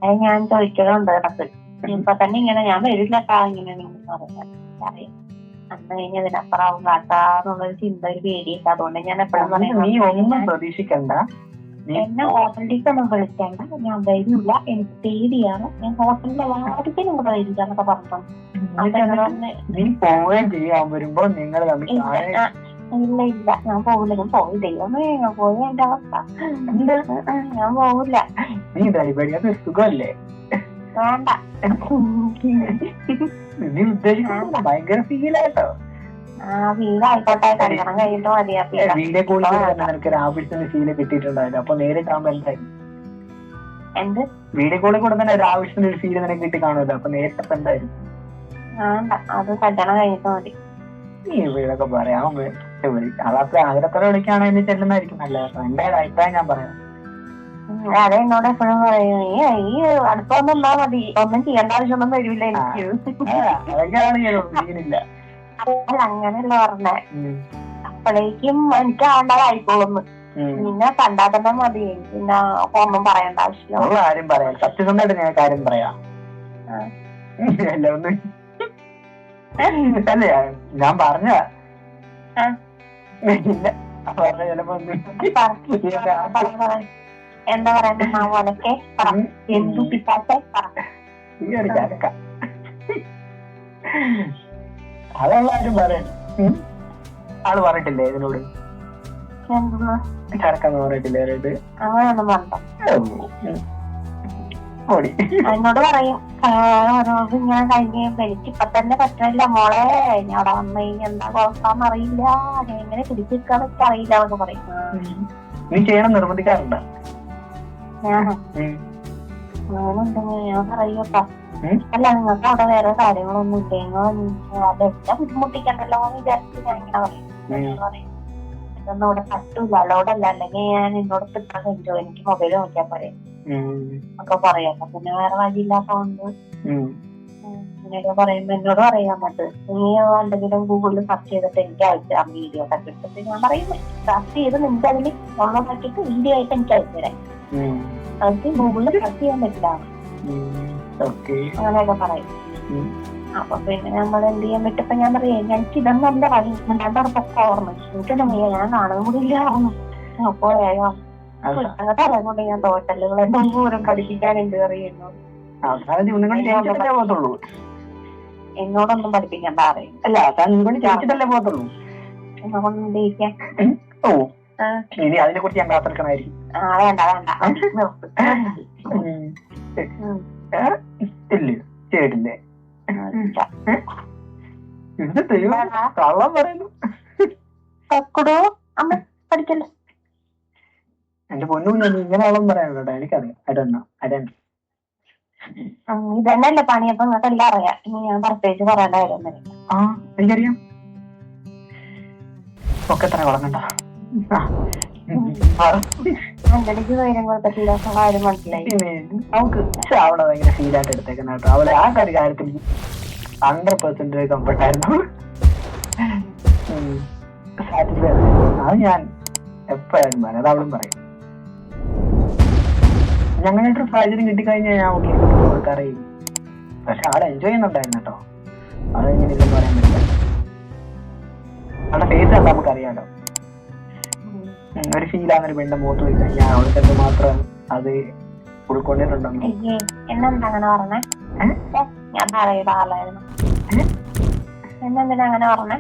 അത് ഞാൻ ചോദിക്കലുണ്ട് ഇടക്ക്. ഇപ്പൊ തന്നെ ഇങ്ങനെ ഞാൻ വരില്ലട്ടാ ഇങ്ങനെയാണെന്ന് പറയാം. അന്ന് കഴിഞ്ഞ ഇതിനപ്പുറം കാട്ടാന്നുള്ളൊരു ചിന്ത, ഒരു പേടിയില്ല. അതുകൊണ്ട് ഞാൻ എപ്പോഴും പറയാം, നീ ഒന്നും പ്രതീക്ഷിക്കണ്ട, എന്നെ ഹോട്ടലിലേക്കൊന്നും വിളിക്കണ്ട, ഞാൻ വരില്ല, എനിക്ക് പേടിയാണ്, ഞാൻ ഹോട്ടലിന്റെ വാതിക്കൽ നിങ്ങൾ വരില്ല എന്നൊക്കെ പറഞ്ഞു. നീ പോവുകയും ചെയ്യാൻ വരുമ്പോ നിങ്ങൾ ഇല്ല ഇല്ല ഞാൻ പോവില്ല, ഞാൻ പോയി ദൈവമേ, ഞാൻ പോയി എന്റെ അവസ്ഥ ഞാൻ പോവില്ല. നീ പരിപാടിയാത്ത സുഖമല്ലേ? വേണ്ട, നീ ഉദ്ദേശിക്കുന്ന ഭയങ്കര ഫീലായിട്ടോ. വീടായിക്കോട്ടെ, കല്യാണം കഴിഞ്ഞിട്ട് മതിയാ. വീഡിയോ കോളിൽ നിനക്ക് ഒരു ആവശ്യത്തിന് ഫീല് കിട്ടിയിട്ടുണ്ടാവില്ല, അപ്പൊ നേരിട്ടാകുമ്പോ എന്തായാലും എന്ത് വീഡിയോ കോളിൽ കൂടെ തന്നെ ഒരു ആവശ്യത്തിന് ഒരു ഫീല് നിനക്ക് കിട്ടി കാണുമല്ലോ, അപ്പൊ നേരിട്ടപ്പോ എന്തായാലും വേണ്ട, അത് കല്യാണം കഴിഞ്ഞിട്ട് മതി. നീ വീടൊക്കെ പറയാം, അതൊക്കെ ആഗ്രഹത്തോടെ വിളിക്കുകയാണെങ്കിൽ ചെല്ലുന്നതായിരിക്കും നല്ലത്. എന്റെ അഭിപ്രായം ഞാൻ പറയാം. അതെ, എന്നോട് എപ്പോഴും പറയും, ഈ അടുത്തൊന്നും എന്നാ മതി, ഒന്നും ചെയ്യേണ്ട ആവശ്യമൊന്നും വരില്ല എനിക്ക്. അല്ല, അങ്ങനെയല്ല പറഞ്ഞേ, അപ്പോഴേക്കും എനിക്ക് ആണ്ടായിക്കോളുന്നു. പിന്നെ കണ്ടാ തന്നെ മതി, പിന്നെ ഒന്നും പറയേണ്ട ആവശ്യമില്ല. കാര്യം പറയാം, സത്യസന്ധമായിട്ട് ഞാൻ കാര്യം പറയാം. അല്ലേ ഞാൻ പറഞ്ഞ എന്താ പറയുക, മാവോലൊക്കെ എന്തു പിറ്റാട്ടെ അതെല്ലാരും പറയും. ആള് പറഞ്ഞിട്ടില്ലേ ഇതിനോട്? ചരക്കാന്ന് പറഞ്ഞിട്ടില്ലേ? അങ്ങനെയൊന്നും പറഞ്ഞോ? എന്നോട് പറയും ഓരോന്നും ഇങ്ങനെ കഴിഞ്ഞ് എനിക്ക് ഇപ്പൊ തന്നെ പറ്റില്ല മോളെ, ഞാൻ അവിടെ വന്നു കഴിഞ്ഞാൽ എന്താ കുഴപ്പമെന്ന് അറിയില്ല, എങ്ങനെ പിടിച്ചെടുക്കാൻ പറ്റാ അറിയില്ല എന്നൊക്കെ പറയും. നീ ചെയ്യണം നിർബന്ധിക്കാറുണ്ടോ? ഞാനുണ്ടെങ്കിൽ ഞാൻ പറയൂട്ടോ, അല്ല നിങ്ങൾക്ക് അവിടെ വേറെ കാര്യങ്ങളൊന്നും ഇല്ലെങ്കിൽ അതെല്ലാം ബുദ്ധിമുട്ടിക്കണ്ടല്ലോ എന്ന് വിചാരിച്ചിട്ട് ഞാൻ ഇങ്ങനെ പറയും. ഇതൊന്നും ഇവിടെ പറ്റൂല, അലോടല്ല, അല്ലെങ്കിൽ ഞാൻ എന്നോട് കിട്ടാൻ കഴിച്ചോ, എനിക്ക് മൊബൈൽ നോക്കിയാൽ പോരെ ഒക്കെ പറയാം. പിന്നെ വേറെ വഴിയില്ലാത്തോണ്ട് ഇങ്ങനെയൊക്കെ പറയുമ്പോ എന്നോട് പറയാൻ പറ്റും, നീ എന്തെങ്കിലും ഗൂഗിളിൽ സെർച്ച് ചെയ്തിട്ട് എനിക്ക് അയച്ചുതരാം, വീഡിയോ ഒക്കെ കിട്ടിട്ട് ഞാൻ പറയും സെർച്ച് ചെയ്ത് നിന്റെ അതിൽ ഉള്ളതാക്കിയിട്ട് വീഡിയോ ആയിട്ട് എനിക്ക് അയച്ചുതരാം. അത് ഗൂഗിളിൽ സെർച്ച് ചെയ്യാൻ പറ്റില്ല, അങ്ങനെയൊക്കെ പറയും. അപ്പൊ പിന്നെ നമ്മൾ എന്ത് ചെയ്യാൻ പറ്റും? ഇപ്പൊ ഞാൻ പറയാം, എനിക്ക് ഇതൊന്നും എന്റെ വഴി രണ്ടോടൊപ്പം ഓർമ്മ, എനിക്കൊന്നും വയ്യ, ഞാൻ കാണുന്ന കൂടി ഇല്ല. അപ്പോ അങ്ങനെ പറയുന്നുണ്ട്, ഞാൻ തോട്ടലുകളെ ദൂരം പഠിപ്പിക്കാനുണ്ട് അറിയുന്നു. എന്നോടൊന്നും പഠിപ്പിക്കണ്ട അറിയും. അതിനെ കുറിച്ച് ഞാൻ കാത്തിരിക്കണായിരിക്കും. വേണ്ട വേണ്ട, ചെയ്തിട്ടില്ലേ? കള്ളം പറയുന്നു. അമ്മ പഠിക്കല്ലോ. എന്റെ പൊന്നു ഇങ്ങനെ കള്ളം പറയാനുണ്ടോ? എനിക്കറിയാം. ഇതന്നെയല്ലേ പണി, അപ്പൊ നിങ്ങൾക്ക് എല്ലാം അറിയാം. ഇനി ഞാൻ പ്രത്യേകിച്ച് പറയേണ്ട കാര്യം. എനിക്കറിയാം. ഒക്കെ എത്ര വളർന്നണ്ട അഞ്ചടിക്ക് കാര്യങ്ങൾ പറ്റില്ല, കാര്യം മനസ്സിലായി. നമുക്ക് അവളെ ഭയങ്കര ഫീലായിട്ട് എടുത്തേക്കുന്ന കേട്ടോ. അവളെ ആ കാര്യത്തിൽ 100% കംഫർട്ടായിരുന്നു. സാറ്റിസ്ഫൈ. അത് ഞാൻ എപ്പോഴും പറയും, അത് അവളും പറയും. ഞങ്ങളായിട്ടൊരു സാഹചര്യം കിട്ടിക്കഴിഞ്ഞാൽ ഞാൻ ഓക്കെ കൊടുക്കാറിയും. പക്ഷെ ആളെ എൻജോയ് ചെയ്യുന്നുണ്ടായിരുന്നു കേട്ടോ. അതെങ്ങനെയല്ലെന്ന് പറയാൻ പറ്റില്ല. അവളുടെ ഫേസ് കണ്ടാൽ നമുക്കറിയാലോ. ഒരു ഫീലാന്നൊരു പെണ്ണ് മുഖത്ത് പോയി കഴിഞ്ഞാൽ അവൾക്ക് എന്തുമാത്രം അത് ഉൾക്കൊണ്ടിട്ടുണ്ടെന്ന്. എന്നെന്താ അങ്ങനെ പറഞ്ഞേ? ഞാൻ പറയൂടാ, എന്നെന്തിനാ അങ്ങനെ പറഞ്ഞേ?